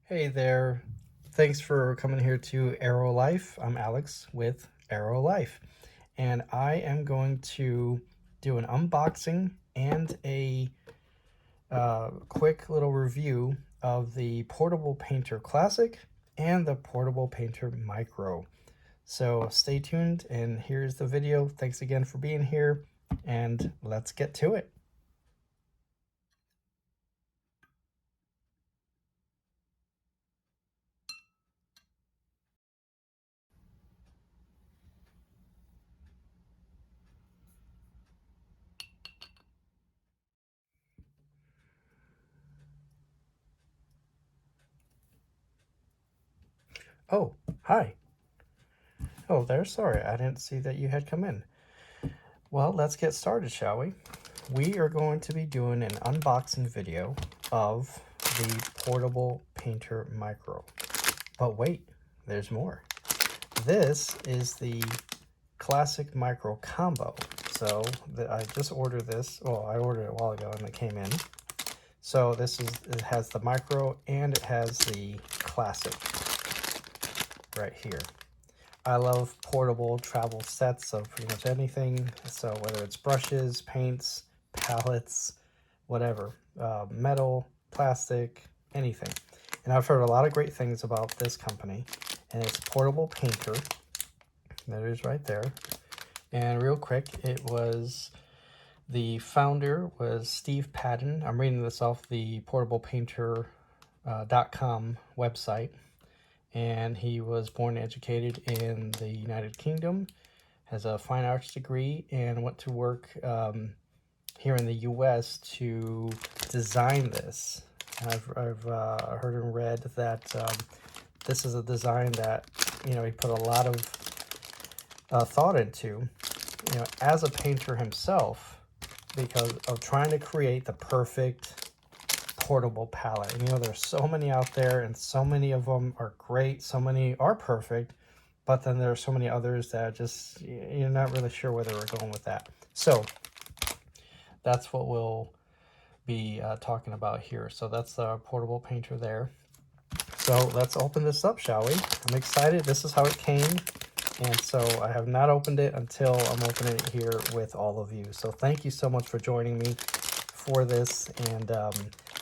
Hey there. Thanks for coming here to Arrow Life. I'm Alex with Arrow Life, and I am going to do an unboxing and a quick little review of the Portable Painter Classic and the Portable Painter Micro. So stay tuned, and here's the video. Thanks again for being here, and let's get to it. Oh, hi. Oh, there. Sorry, I didn't see that you had come in. Well, let's get started, shall we? We are going to be doing an unboxing video of the Portable Painter Micro. But wait, there's more. This is the Classic Micro Combo. So I just ordered this. Well, I ordered it a while ago and it came in. So it has the Micro and it has the Classic right here. I love portable travel sets of pretty much anything. So whether it's brushes, paints, palettes, whatever, metal, plastic, anything. And I've heard a lot of great things about this company, and it's Portable Painter. That is right there. And real quick, the founder was Steve Padden. I'm reading this off the portablepainter.com website. And he was born and educated in the United Kingdom, has a fine arts degree, and went to work here in the U.S. to design this. I've heard and read that this is a design that he put a lot of thought into, as a painter himself, because of trying to create the perfect portable palette. And there's so many out there, and so many of them are great, so many are perfect, but then there are so many others that just you're not really sure whether we're going with that. So that's what we'll be talking about here. So that's the Portable Painter there. So let's open this up, shall we? I'm excited. This is how it came, and so I have not opened it until I'm opening it here with all of you. So thank you so much for joining me for this, and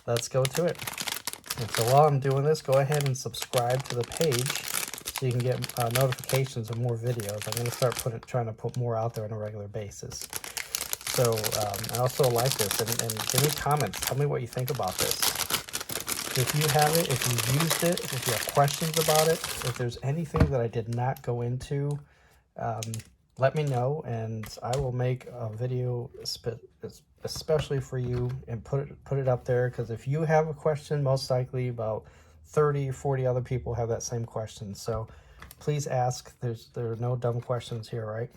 let's go to it. And so while I'm doing this, go ahead and subscribe to the page so you can get notifications of more videos. I'm going to start trying to put more out there on a regular basis. So I also like this, and give me comments. Tell me what you think about this. If you have it, if you've used it, if you have questions about it, if there's anything that I did not go into, let me know, and I will make a video especially for you and put it up there, because if you have a question, most likely about 30 or 40 other people have that same question. So please ask. There are no dumb questions here, right?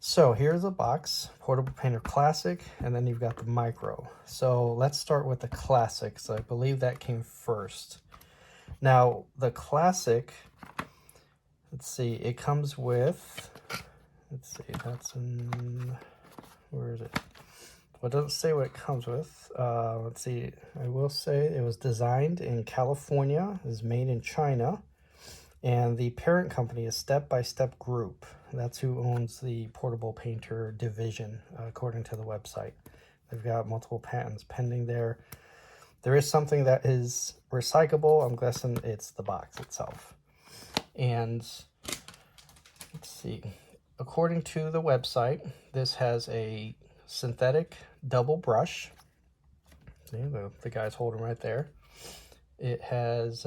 So here's a box, Portable Painter Classic, and then you've got the Micro. So let's start with the Classic, so I believe that came first. Now the Classic, let's see, it comes with, let's see, that's in, where is it? Well, it doesn't say what it comes with. Let's see, I will say it was designed in California, is made in China, and the parent company is Step by Step Group. That's who owns the Portable Painter division, according to the website. They've got multiple patents pending there. There is something that is recyclable. I'm guessing it's the box itself. And let's see, according to the website, this has a synthetic double brush. See, the guy's holding right there. It has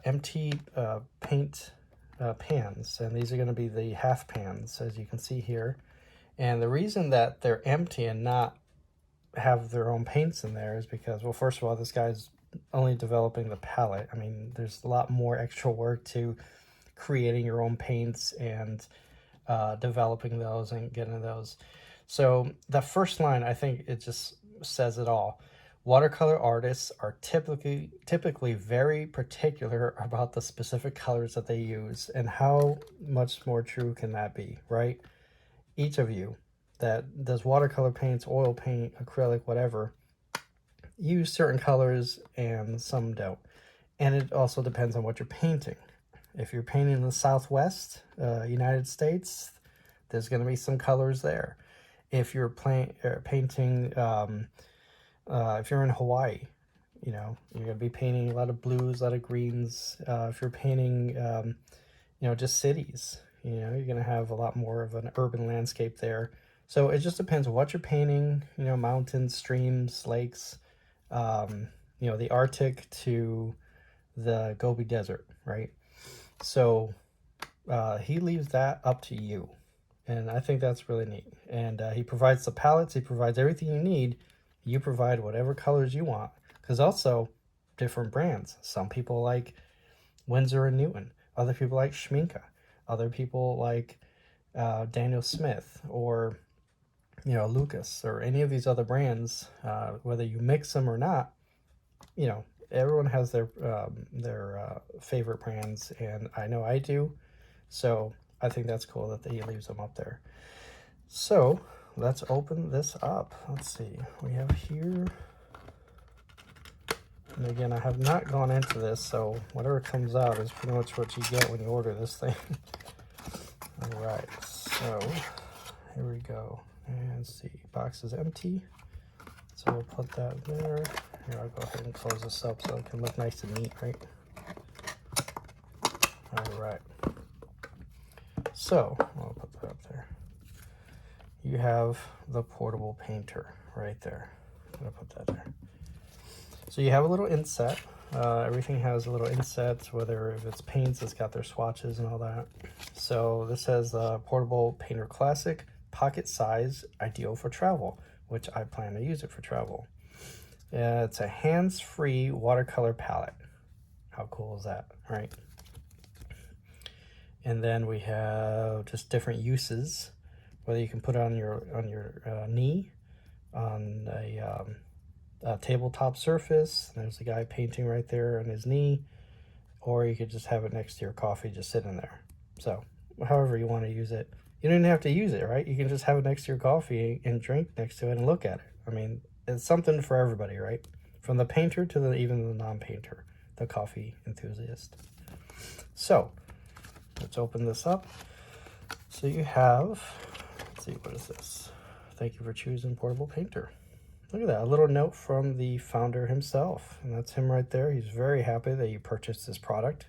empty paint pans, and these are going to be the half pans, as you can see here. And the reason that they're empty and not have their own paints in there is because, well, first of all, this guy's only developing the palette. I mean, there's a lot more extra work to creating your own paints and developing those and getting those. So the first line, I think it just says it all. Watercolor artists are typically very particular about the specific colors that they use, and how much more true can that be, right? Each of you that does watercolor paints, oil paint, acrylic, whatever, use certain colors and some don't. And it also depends on what you're painting. If you're painting in the Southwest United States, there's going to be some colors there. If you're painting, if you're in Hawaii, you know, you're going to be painting a lot of blues, a lot of greens. If you're painting, you know, just cities, you know, you're going to have a lot more of an urban landscape there. So it just depends on what you're painting, you know, mountains, streams, lakes, you know, the Arctic to the Gobi Desert, right? So he leaves that up to you. And I think that's really neat. And he provides the palettes, he provides everything you need. You provide whatever colors you want. Because also, different brands. Some people like Winsor and Newton. Other people like Schminke. Other people like Daniel Smith or, you know, Lucas or any of these other brands. Whether you mix them or not, you know, everyone has their favorite brands, and I know I do. So I think that's cool that he leaves them up there. So let's open this up. Let's see. We have here. And again, I have not gone into this, so whatever comes out is pretty much what you get when you order this thing. All right, so here we go. And let's see, box is empty. So we'll put that there. Here, I'll go ahead and close this up so it can look nice and neat, right? All right. So I'll put that up there. You have the portable painter right there. I'm gonna put that there. So you have a little inset. Everything has a little inset, whether if it's paints, it's got their swatches and all that. So this says Portable Painter Classic, pocket size, ideal for travel, which I plan to use it for travel. It's a hands-free watercolor palette. How cool is that, right? And then we have just different uses, whether you can put it on your knee, on a tabletop surface. There's a guy painting right there on his knee, or you could just have it next to your coffee, just sitting there. So however you want to use it. You don't even have to use it, right? You can just have it next to your coffee and drink next to it and look at it. I mean, it's something for everybody, right? From the painter to even the non-painter, the coffee enthusiast. So let's open this up. So you have, let's see, what is this? Thank you for choosing Portable Painter. Look at that, a little note from the founder himself. And that's him right there. He's very happy that you purchased this product.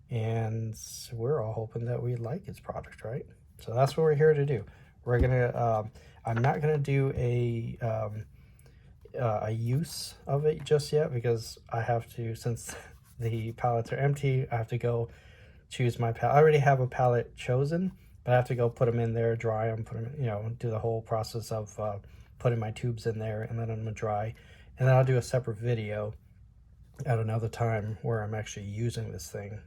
And we're all hoping that we like his product, right? So that's what we're here to do. We're gonna, I'm not gonna do a use of it just yet, because I have to, since the palettes are empty, I have to go choose my palette. I already have a palette chosen, but I have to go put them in there, dry them, put them, you know, do the whole process of putting my tubes in there and letting them dry. And then I'll do a separate video at another time where I'm actually using this thing,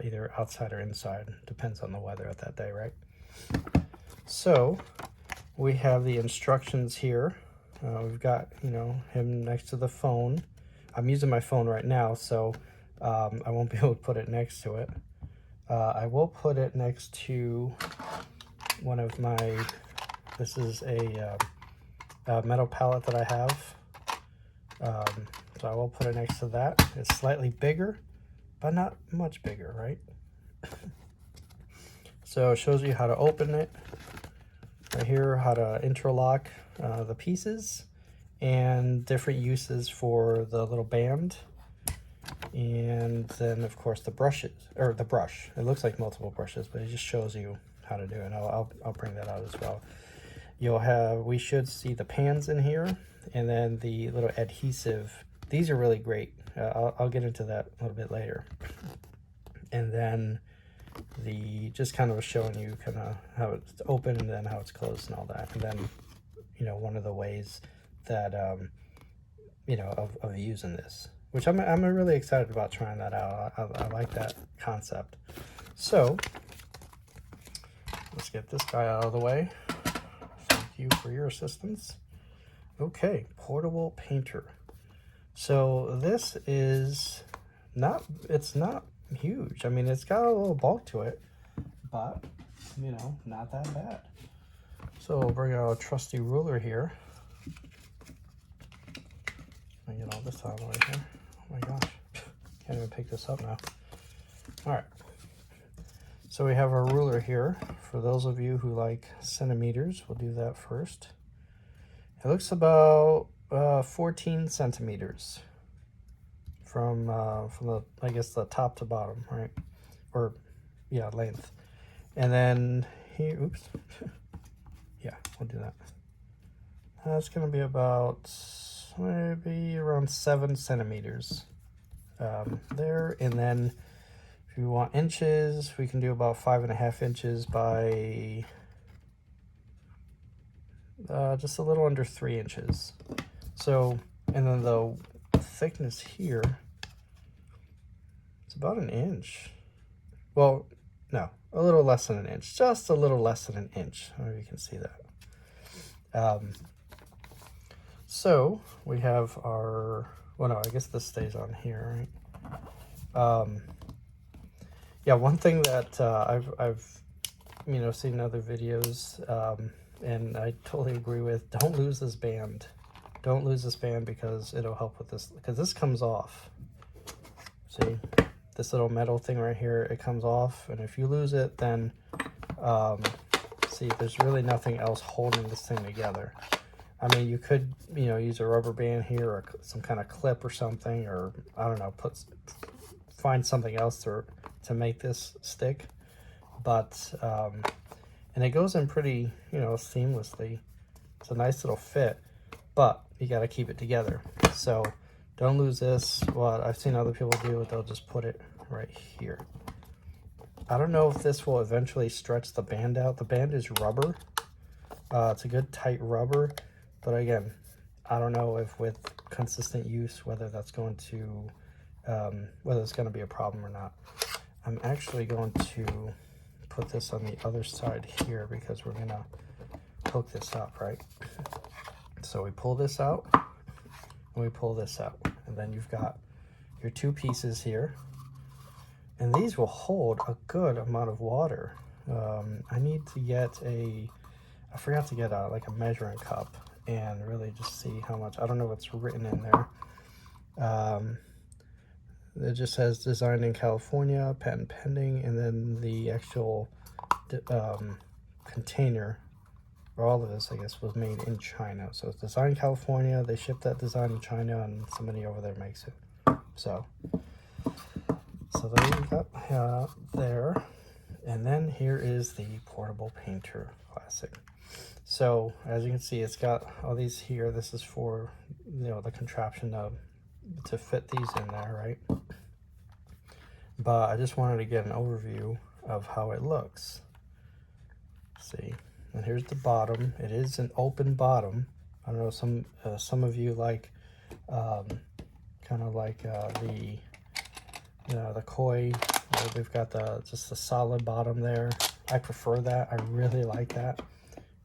either outside or inside. Depends on the weather at that day, right? So we have the instructions here. We've got, you know, him next to the phone. I'm using my phone right now, so I won't be able to put it next to it. I will put it next to one of my, this is a metal palette that I have. So I will put it next to that. It's slightly bigger, but not much bigger, right? So it shows you how to open it. Right here, how to interlock the pieces, and different uses for the little band. And then of course the brushes, or the brush. It looks like multiple brushes, but it just shows you how to do it. I'll bring that out as well. You'll have, we should see the pans in here, and then the little adhesive. These are really great. I'll get into that a little bit later. And then the, just kind of showing you kind of how it's open and then how it's closed and all that. And then, you know, one of the ways that, you know, of using this, which I'm really excited about trying that out. I like that concept. So let's get this guy out of the way. Thank you for your assistance. Okay, Portable Painter. So this is not, it's not huge. I mean, it's got a little bulk to it, but, you know, not that bad. So we'll bring out a trusty ruler here. I get all this out of the way here. Oh my gosh, Can't even pick this up now. All right. So we have our ruler here. For those of you who like centimeters, we'll do that first. It looks about 14 centimeters from the, I guess, the top to bottom, right? Or yeah, length. And then here, oops. Yeah, we'll do that. That's gonna be about maybe around 7 centimeters there. And then if you want inches, we can do about 5.5 inches by just a little under 3 inches. So, and then the thickness here, it's about 1 inch. Well, no, a little less than 1 inch, just a little less than 1 inch. I don't know if you can see that. So we have our, well, no, I guess this stays on here, right? Yeah, one thing that I've seen in other videos, and I totally agree with, don't lose this band. Don't lose this band because it'll help with this, because this comes off. See, this little metal thing right here, it comes off, and if you lose it, then see, there's really nothing else holding this thing together. I mean, you could, use a rubber band here or some kind of clip or something, or I don't know, find something else to make this stick. But and it goes in pretty, seamlessly. It's a nice little fit, but you got to keep it together. So don't lose this. What I've seen other people do, they'll just put it right here. I don't know if this will eventually stretch the band out. The band is rubber. It's a good tight rubber. But again, I don't know if with consistent use, whether that's going to, whether it's going to be a problem or not. I'm actually going to put this on the other side here because we're going to hook this up, right? So we pull this out and we pull this out. And then you've got your 2 pieces here. And these will hold a good amount of water. I need to get I forgot to get like a measuring cup and really just see how much. I don't know what's written in there. It just says designed in California, patent pending, and then the actual container, or all of this, I guess, was made in China. So it's designed in California, they ship that design in China, and somebody over there makes it. So there you got there. And then here is the Portable Painter Classic. So as you can see, it's got all these here. This is for, the contraption to fit these in there, right? But I just wanted to get an overview of how it looks. See, and here's the bottom. It is an open bottom. I don't know, some of you like kind of like the koi, where they've got just the solid bottom there. I prefer that. I really like that.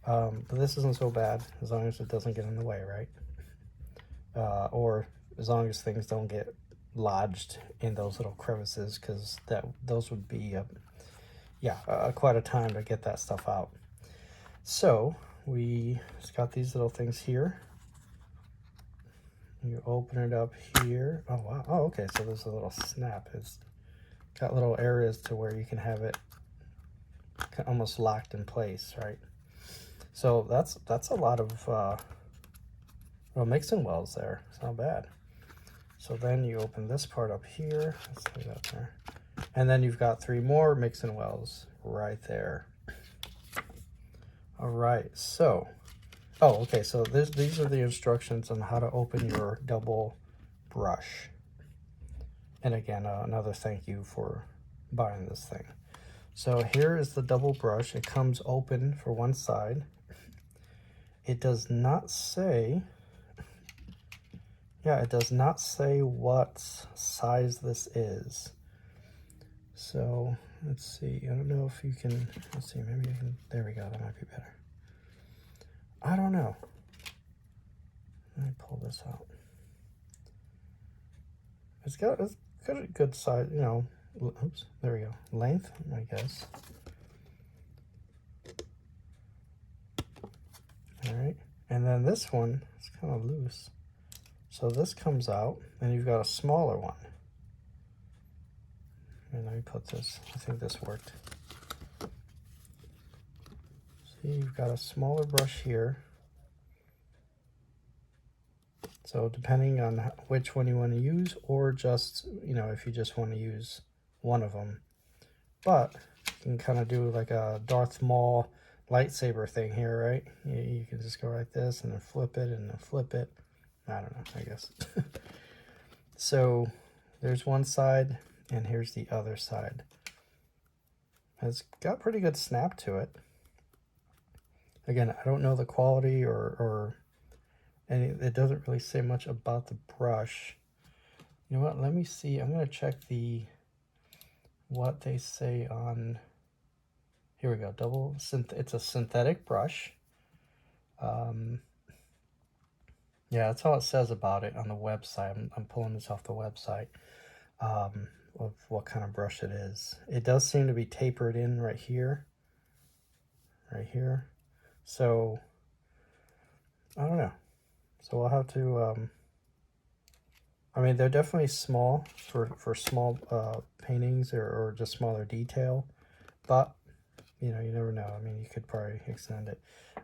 But this isn't so bad as long as it doesn't get in the way, right? Or as long as things don't get lodged in those little crevices, because those would be quite a time to get that stuff out. So we just got these little things here. You open it up here. Oh wow. Oh, okay, so there's a little snap. It's got little areas to where you can have it almost locked in place, right? So that's a lot of mixing wells there. It's not bad. So then you open this part up here. Let's leave that there. And then you've got 3 more mixing wells right there. All right, so, okay, so these are the instructions on how to open your double brush. And again, another thank you for buying this thing. So here is the double brush. It comes open for one side. It does not say, it does not say what size this is. So let's see, I don't know if you can, let's see, maybe I can, there we go, that might be better. I don't know. Let me pull this out. It's got a good size, oops, there we go. Length, I guess. All right, and then this one, it's kind of loose. So this comes out, and you've got a smaller one. And let me put this, I think this worked. See, you've got a smaller brush here. So depending on which one you want to use, or just, you know, if you just want to use one of them. But you can kind of do like a Darth Maul lightsaber thing here, right? You can just go like this and then flip it and then flip it. I don't know, I guess. So there's one side and here's the other side. It's got pretty good snap to it. Again, I don't know the quality or any, it doesn't really say much about the brush. You know what, let me see. I'm going to check what they say on, here we go, it's a synthetic brush. Yeah, that's all it says about it on the website. I'm pulling this off the website of what kind of brush it is. It does seem to be tapered in right here. So, I don't know. So we'll have to, I mean, they're definitely small for small paintings or just smaller detail, but you know, you never know. I mean, you could probably extend it.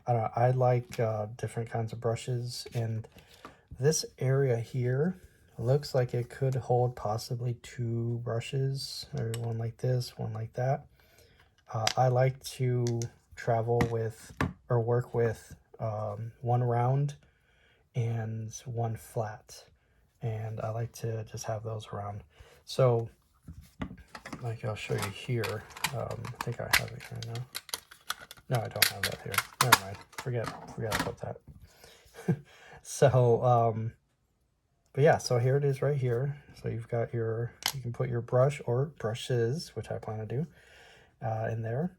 I don't know. I like different kinds of brushes, and this area here looks like it could hold possibly 2 brushes, or one like this, one like that. I like to travel with or work with one round and one flat, and I like to just have those around. So like I'll show you here. I think I have it here now. No, I don't have that here. Never mind. Forget about that. So but yeah, so here it is right here. So you've got you can put your brush or brushes, which I plan to do, in there.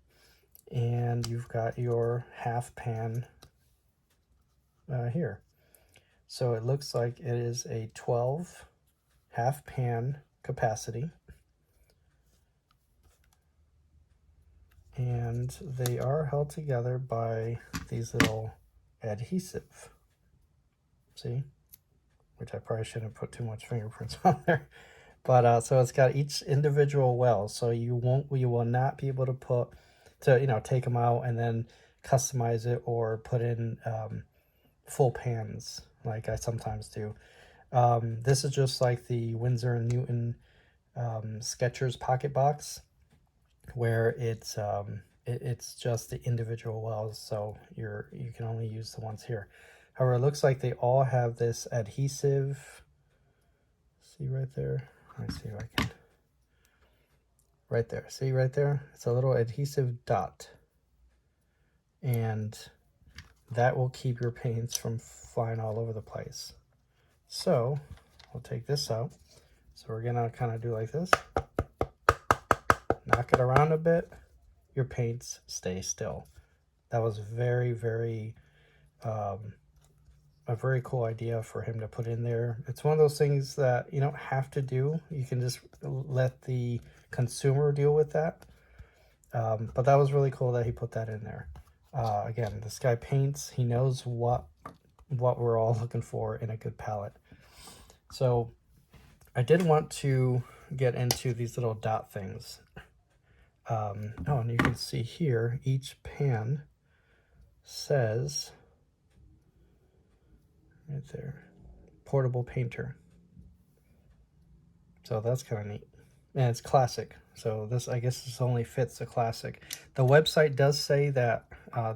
And you've got your half pan here. So it looks like it is a 12 half pan capacity. And they are held together by these little adhesive. See? Which I probably shouldn't put too much fingerprints on there. But so it's got each individual well. So you will not be able to take them out and then customize it or put in full pans like I sometimes do. This is just like the Winsor & Newton Skechers pocket box, where it's just the individual wells, so you can only use the ones here. However, it looks like they all have this adhesive. See right there? Let me see if I can. Right there. See right there? It's a little adhesive dot. And that will keep your paints from flying all over the place. So we'll take this out. So we're gonna kind of do like this. Knock it around a bit. Your paints stay still. That was very, very a very cool idea for him to put in there. It's one of those things that you don't have to do. You can just let the consumer deal with that. But that was really cool that he put that in there. Again, this guy paints. He knows what we're all looking for in a good palette. So I did want to get into these little dot things. Oh, and you can see here, each pan says, right there, portable painter. So that's kind of neat. And it's classic. So this, I guess this only fits the classic. The website does say that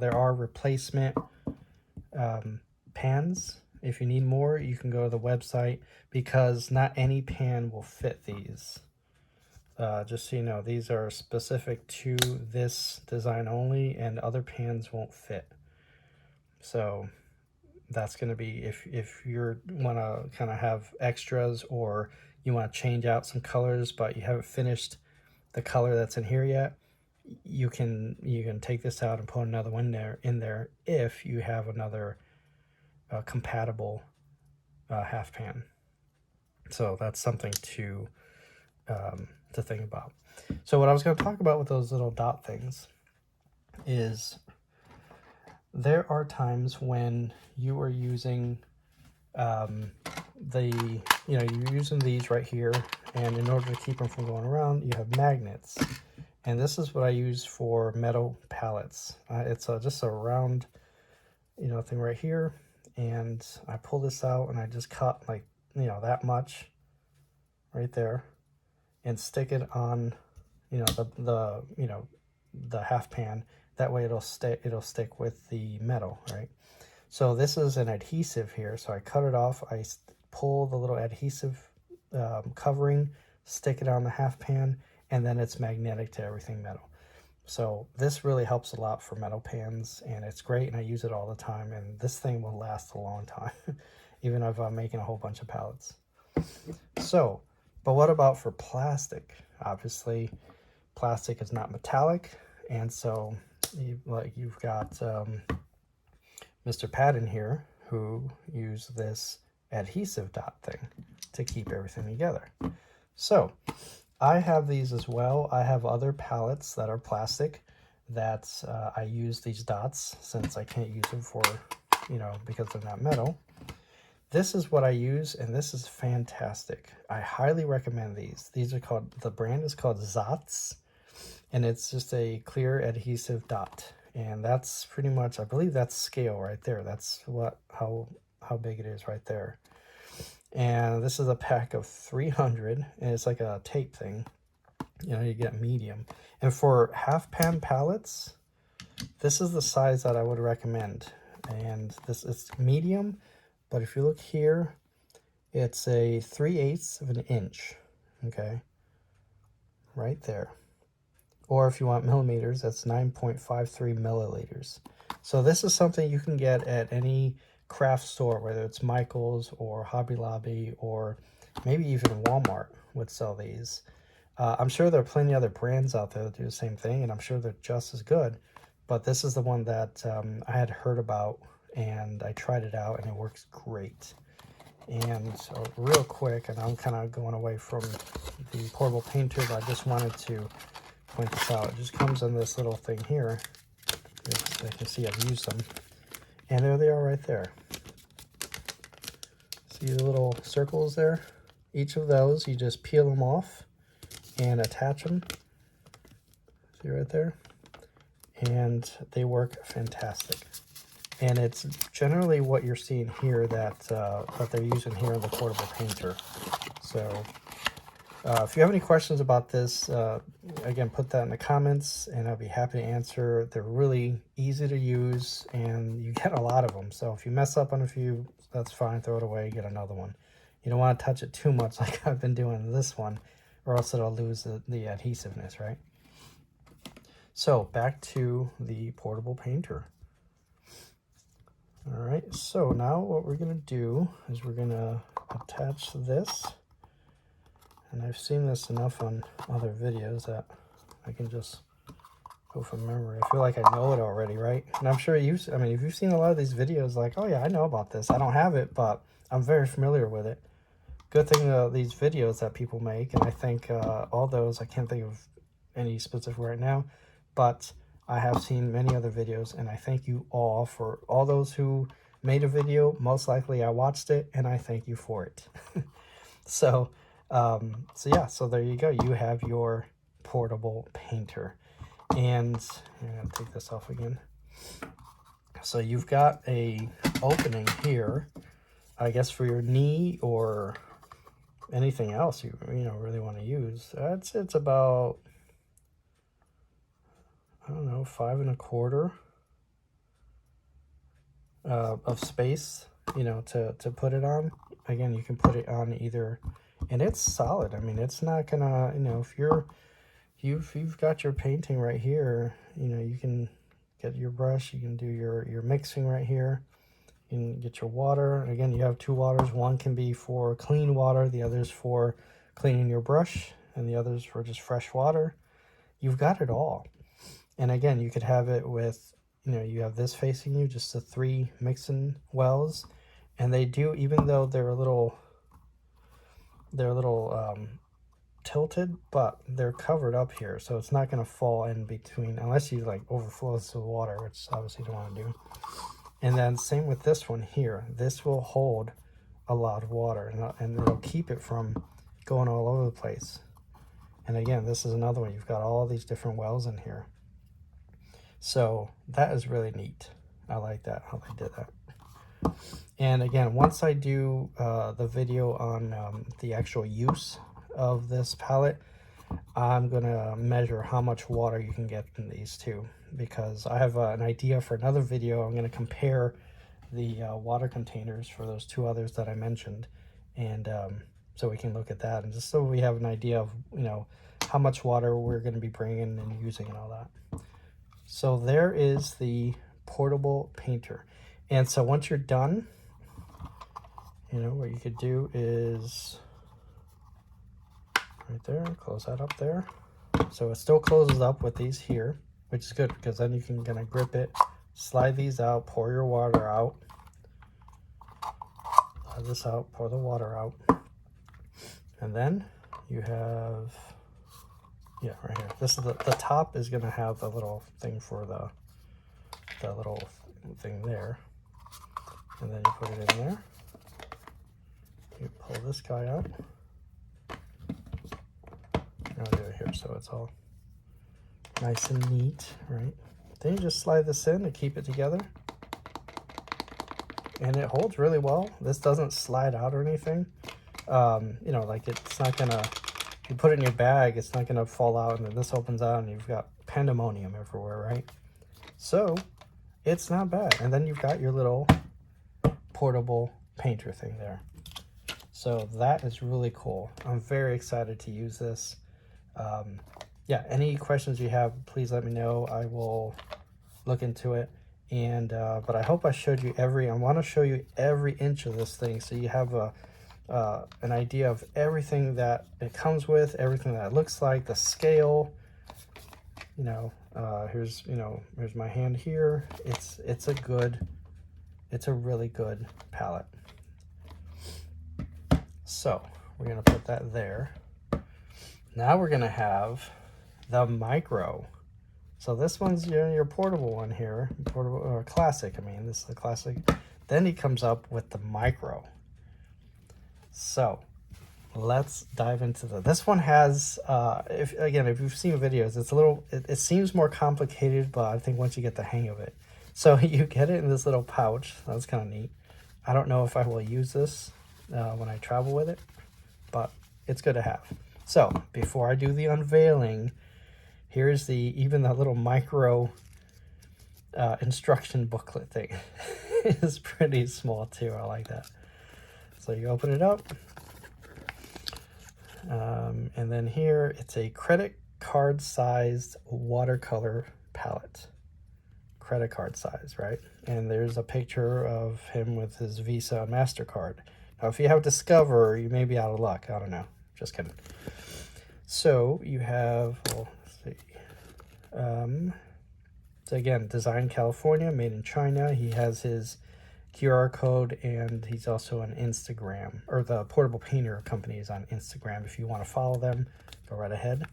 there are replacement pans. If you need more, you can go to the website, because not any pan will fit these. Just so you know, these are specific to this design only, and other pans won't fit. So that's going to be, if you want to kind of have extras, or you want to change out some colors but you haven't finished the color that's in here yet, you can take this out and put another one in there if you have another compatible half pan. So that's something to think about. So what I was going to talk about with those little dot things is there are times when you are using you're using these right here, and in order to keep them from going around, you have magnets. And this is what I use for metal pallets. It's just a round, thing right here, and I pull this out and I just cut like, that much right there, and stick it on, the half pan. That way it'll stick with the metal, right? So this is an adhesive here, so I cut it off. I pull the little adhesive covering, stick it on the half pan, and then it's magnetic to everything metal. So this really helps a lot for metal pans, and it's great, and I use it all the time, and this thing will last a long time, even if I'm making a whole bunch of pallets. So, but what about for plastic? Obviously, plastic is not metallic, and so you've got Mr. Padden here, who used this adhesive dot thing to keep everything together. So I have these as well. I have other palettes that are plastic that I use these dots, since I can't use them for, because they're not metal. This is what I use, and this is fantastic. I highly recommend these. These are called, the brand is called Zots, and it's just a clear adhesive dot. And that's pretty much, I believe that's scale right there. That's how big it is right there. And this is a pack of 300, and it's like a tape thing. You get medium. And for half pan pallets, this is the size that I would recommend. And this is medium, but if you look here, it's a 3/8 of an inch, okay? Right there. Or if you want millimeters, that's 9.53 milliliters. So this is something you can get at any craft store, whether it's Michael's or Hobby Lobby, or maybe even Walmart would sell these. I'm sure there are plenty of other brands out there that do the same thing, and I'm sure they're just as good. But this is the one that I had heard about, and I tried it out, and it works great. And so real quick, and I'm kind of going away from the portable painter, but I just wanted to point this out. It just comes in this little thing here. You can see I've used them, and there they are right there. See the little circles there? Each of those, you just peel them off and attach them. See right there? And they work fantastic. And it's generally what you're seeing here that they're using here in the portable painter. So if you have any questions about this, again, put that in the comments, and I'll be happy to answer. They're really easy to use, and you get a lot of them. So if you mess up on a few, that's fine. Throw it away, get another one. You don't want to touch it too much like I've been doing this one, or else it'll lose the adhesiveness, right? So back to the portable painter. All right, so now what we're going to do is we're going to attach this. And I've seen this enough on other videos that I can just go from memory. I feel like I know it already, right? And I'm sure if you've seen a lot of these videos, like, oh yeah, I know about this. I don't have it, but I'm very familiar with it. Good thing these videos that people make, and I think all those, I can't think of any specific right now, but I have seen many other videos, and I thank you all for all those who made a video. Most likely I watched it, and I thank you for it. So yeah, so there you go. You have your portable painter. And I'm going to take this off again. So you've got a opening here, I guess, for your knee or anything else you really want to use. It's about, I don't know, 5 1/4 of space, to put it on. Again, you can put it on either, and it's solid. I mean, it's not gonna, if you've got your painting right here, you can get your brush, you can do your mixing right here. You can get your water. Again, you have 2 waters. One can be for clean water, the other's for cleaning your brush, and the other's for just fresh water. You've got it all. And again, you could have it with, you have this facing you, just the 3 mixing wells, and they do, even though they're a little tilted, but they're covered up here, so it's not going to fall in between unless you like overflows the water, which obviously you don't want to do. And then same with this one here. This will hold a lot of water, and it'll keep it from going all over the place. And again, this is another one. You've got all these different wells in here. So that is really neat. I like that, how they did that. And again, once I do the video on the actual use of this palette, I'm gonna measure how much water you can get in these two, because I have an idea for another video. I'm gonna compare the water containers for those two others that I mentioned, and so we can look at that, and just so we have an idea of, you know, how much water we're going to be bringing and using and all that. So there is the portable painter. And so once you're done, you know, what you could do is right there, close that up there. So it still closes up with these here, which is good, because then you can kind of grip it, slide these out, pour your water out. Slide this out, pour the water out. And then you have, yeah, right here. This is the top is going to have the little thing for the little thing there. And then you put it in there. You pull this guy out. I'll do it here so it's all nice and neat, right? Then you just slide this in to keep it together. And it holds really well. This doesn't slide out or anything. You know, like it's not gonna, you put it in your bag, it's not gonna fall out, and then this opens out and you've got pandemonium everywhere, right? So it's not bad. And then you've got your little portable painter thing there. So that is really cool. I'm very excited to use this. Yeah, any questions you have, please let me know. I will look into it. And but I hope I showed you I want to show you every inch of this thing, so you have an idea of everything that it comes with, everything that it looks like, the scale. You know, here's my hand here. It's a really good palette. So we're gonna put that there. Now we're gonna have the micro. So this one's your portable one here, portable or classic. I mean, this is the classic. Then he comes up with the micro. So let's dive into this one has, if you've seen videos, it's a little, it seems more complicated, but I think once you get the hang of it. So you get it in this little pouch. That's kind of neat. I don't know if I will use this when I travel with it, but it's good to have. So before I do the unveiling, here's even the little micro instruction booklet thing. It's pretty small too. I like that. So you open it up. And then here it's a credit card sized watercolor palette. Credit card size, right? And there's a picture of him with his Visa and MasterCard. Now, if you have Discover, you may be out of luck. I don't know. Just kidding. So you have, well, let's see. So again, designed California, made in China. He has his QR code, and he's also on Instagram, or the Portable Painter company is on Instagram. If you want to follow them, go right ahead.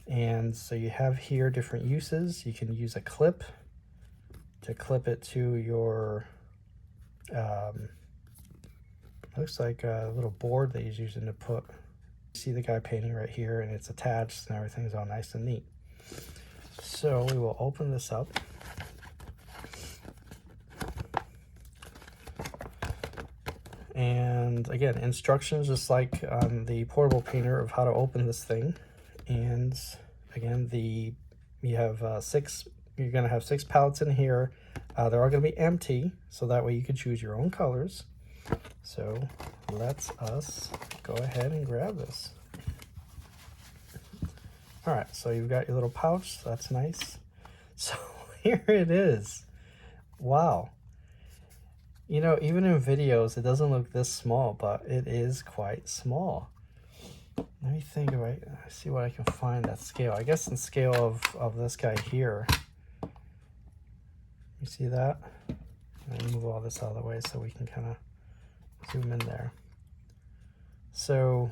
And so you have here different uses. You can use a clip to clip it to your, looks like a little board that he's using to put. You see the guy painting right here, and it's attached, and everything's all nice and neat. So we will open this up. And again, instructions just like on the portable painter of how to open this thing. And again, you have you're going to have 6 palettes in here. They're all going to be empty, so that way you can choose your own colors. So let's us go ahead and grab this. All right, so you've got your little pouch. So that's nice. So here it is. Wow. You know, even in videos, it doesn't look this small, but it is quite small. Let me think, right? See what I can find that scale. I guess in scale of this guy here. You see that? Let me move all this out of the way so we can kind of zoom in there. So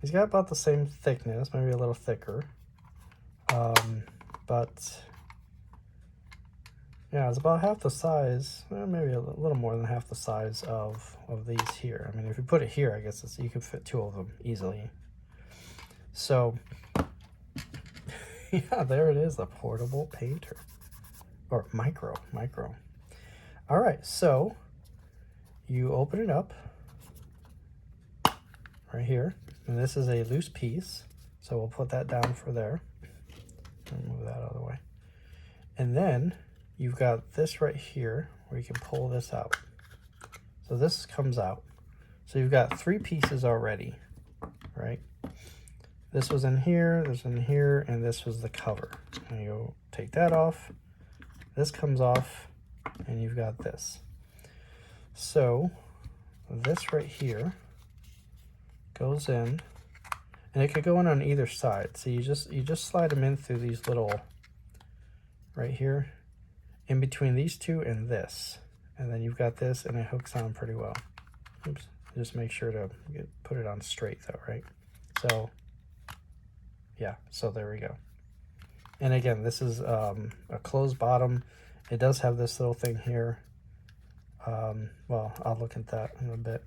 he's got about the same thickness, maybe a little thicker. But Yeah, it's about half the size, maybe a little more than half the size of these here. I mean, if you put it here, I guess you could fit 2 of them easily. So, yeah, there it is, the portable painter. Or micro. All right, so you open it up right here, and this is a loose piece, so we'll put that down for there. Move that out of the way. And then you've got this right here where you can pull this out. So this comes out. So you've got 3 pieces already, right? This was in here, this in here, and this was the cover. And you take that off, this comes off, and you've got this. So this right here goes in, and it could go in on either side. So you just slide them in through these little, right here, in between these 2 and this. And then you've got this, and it hooks on pretty well. Oops, just make sure to put it on straight though, right? So, yeah, so there we go. And again, this is a closed bottom. It does have this little thing here. Well, I'll look at that in a bit.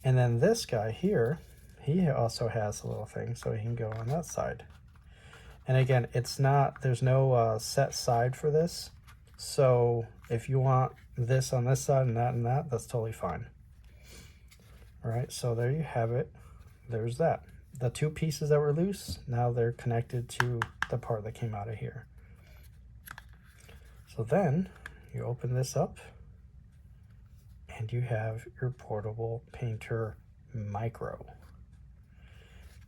And then this guy here, he also has a little thing, so he can go on that side. And again, it's not, there's no set side for this. So if you want this on this side and that, that's totally fine. All right, so there you have it. There's that. The 2 pieces that were loose, now they're connected to the part that came out of here. So then you open this up and you have your portable painter micro.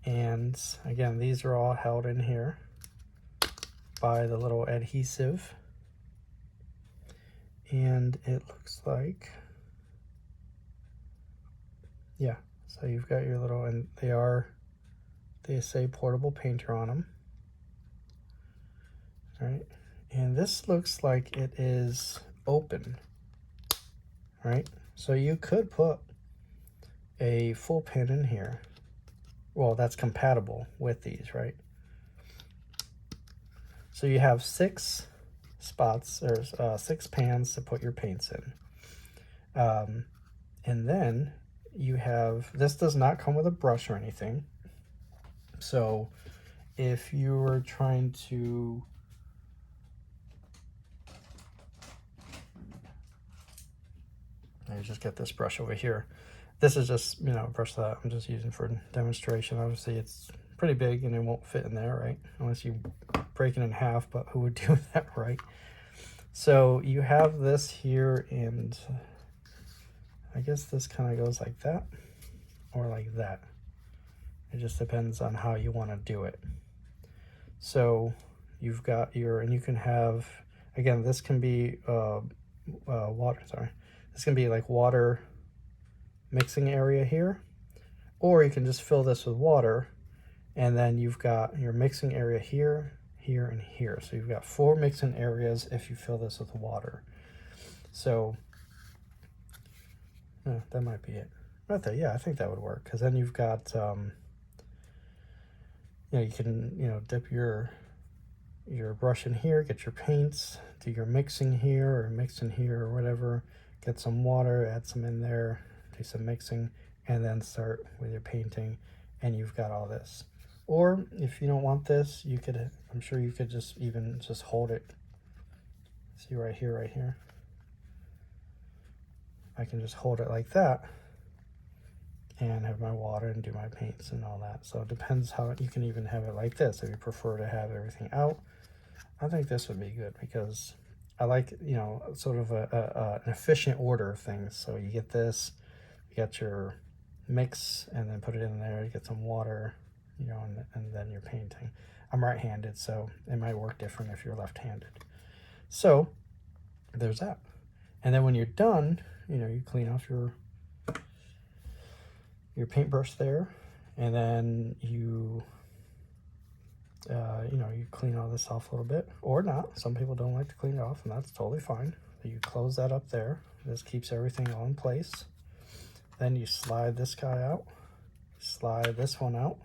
And again, these are all held in here by the little adhesive. And it looks like, yeah, so you've got your little, and they say portable painter on them. All right, and this looks like it is open, right? So you could put a full pin in here. Well, that's compatible with these, right? So you have 6 spots, or 6 pans to put your paints in. And then you have, this does not come with a brush or anything. So if you were trying to, I just get this brush over here. This is just, you know, a brush that I'm just using for demonstration. Obviously it's pretty big and it won't fit in there, right? Unless you break it in half, but who would do that, right? So you have this here, and I guess this kind of goes like that or like that. It just depends on how you want to do it. So you've got your, and you can have, again, this can be water, sorry. This can be like water mixing area here, or you can just fill this with water, and then you've got your mixing area here, here, and here. So you've got 4 mixing areas if you fill this with water. So that might be it right there. Yeah, I think that would work, because then you've got you know, you can, you know, dip your brush in here, get your paints, do your mixing here or mix in here or whatever, get some water, add some in there, do some mixing, and then start with your painting, and you've got all this. Or if you don't want this, you could, I'm sure you could just even just hold it. See right here. I can just hold it like that and have my water and do my paints and all that. So it depends how, you can even have it like this if you prefer to have everything out. I think this would be good, because I like, you know, sort of an efficient order of things. So you get this, you got your mix, and then put it in there, you get some water, you know, and then you're painting. I'm right-handed, so it might work different if you're left-handed. So there's that. And then when you're done, you know, you clean off your paintbrush there, and then you you know, you clean all this off a little bit, or not. Some people don't like to clean it off, and that's totally fine. So you close that up there. This keeps everything all in place. Then you slide this guy out, slide this one out,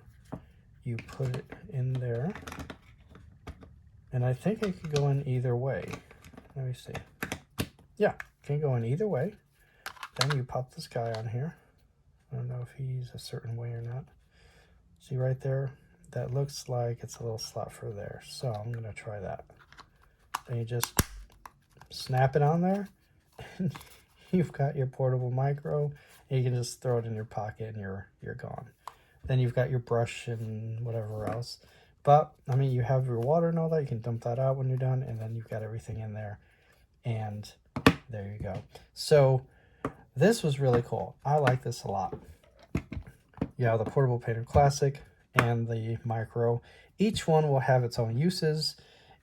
you put it in there, and I think it could go in either way. Let me see. yeah, can go in either way. Then you pop this guy on here. I don't know if he's a certain way or not. See right there? That looks like it's a little slot for there. So I'm going to try that. Then you just snap it on there. And you've got your portable micro. And you can just throw it in your pocket and you're gone. Then you've got your brush and whatever else. But, I mean, you have your water and all that. You can dump that out when you're done. And then you've got everything in there. And there you go. So this was really cool. I like this a lot. Yeah, the Portable Painter Classic and the Micro. Each one will have its own uses.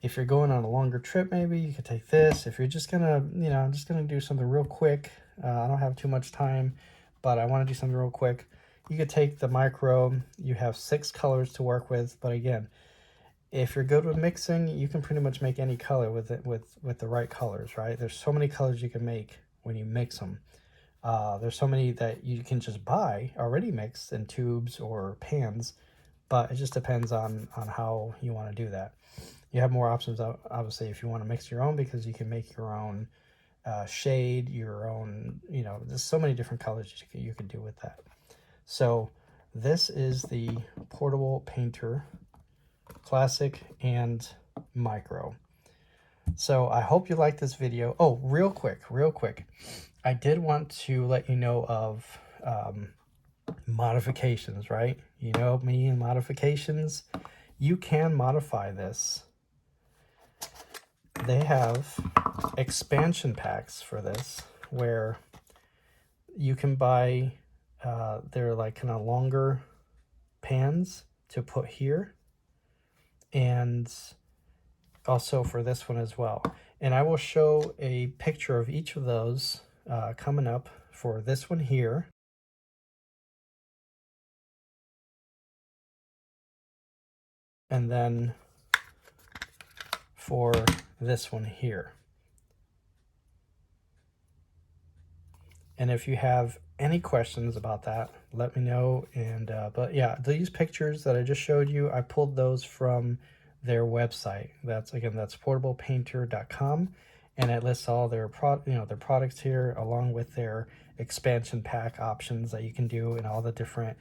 If you're going on a longer trip, maybe you could take this. If you're just gonna, you know, I'm just gonna do something real quick. I don't have too much time, but I want to do something real quick. You could take the Micro. You have 6 colors to work with, but again, if you're good with mixing, you can pretty much make any color with it with the right colors, right? There's so many colors you can make when you mix them. There's so many that you can just buy already mixed in tubes or pans, but it just depends on how you want to do that. You have more options, obviously, if you want to mix your own, because you can make your own shade, your own, you know, there's so many different colors you can do with that. So this is the Portable Painter Classic and Micro. So I hope you liked this video. Oh, real quick. I did want to let you know of modifications, right? You know me and modifications. You can modify this. They have expansion packs for this where you can buy, they're like kind of longer pans to put here, and also for this one as well. And I will show a picture of each of those coming up for this one here. And then for this one here. And if you have any questions about that, let me know. And but yeah, these pictures that I just showed you, I pulled those from their website. That's portablepainter.com, and it lists all their their products here, along with their expansion pack options that you can do and all the different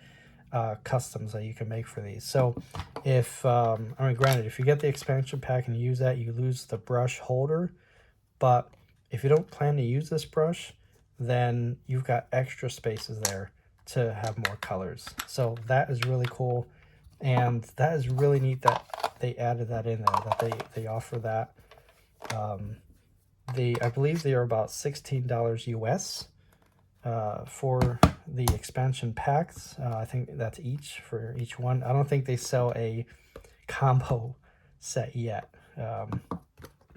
customs that you can make for these. So if I mean, granted, if you get the expansion pack and you use that, you lose the brush holder, but if you don't plan to use this brush, then you've got extra spaces there to have more colors. So that is really cool, and that is really neat that they added that in there, that they offer that. I believe they are about $16 US for the expansion packs. I think that's each for each one. I don't think they sell a combo set yet,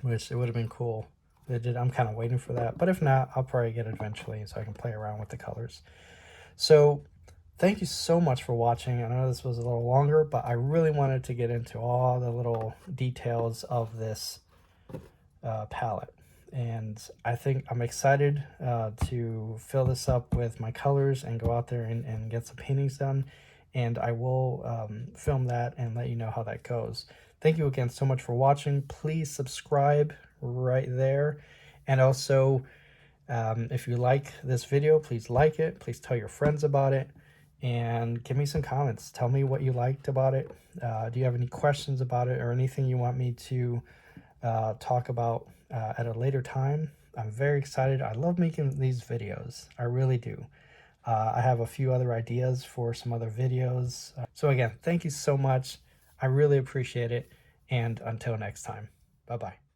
which it would have been cool. They did. I'm kind of waiting for that, but if not, I'll probably get it eventually so I can play around with the colors. So thank you so much for watching. I know this was a little longer, but I really wanted to get into all the little details of this palette. And I think I'm excited to fill this up with my colors and go out there and get some paintings done. And I will film that and let you know how that goes. Thank you again so much for watching. Please subscribe right there. And also, if you like this video, please like it. Please tell your friends about it. And give me some comments. Tell me what you liked about it. Do you have any questions about it or anything you want me to talk about at a later time? I'm very excited. I love making these videos. I really do. I have a few other ideas for some other videos. So again, thank you so much. I really appreciate it. And until next time, bye-bye.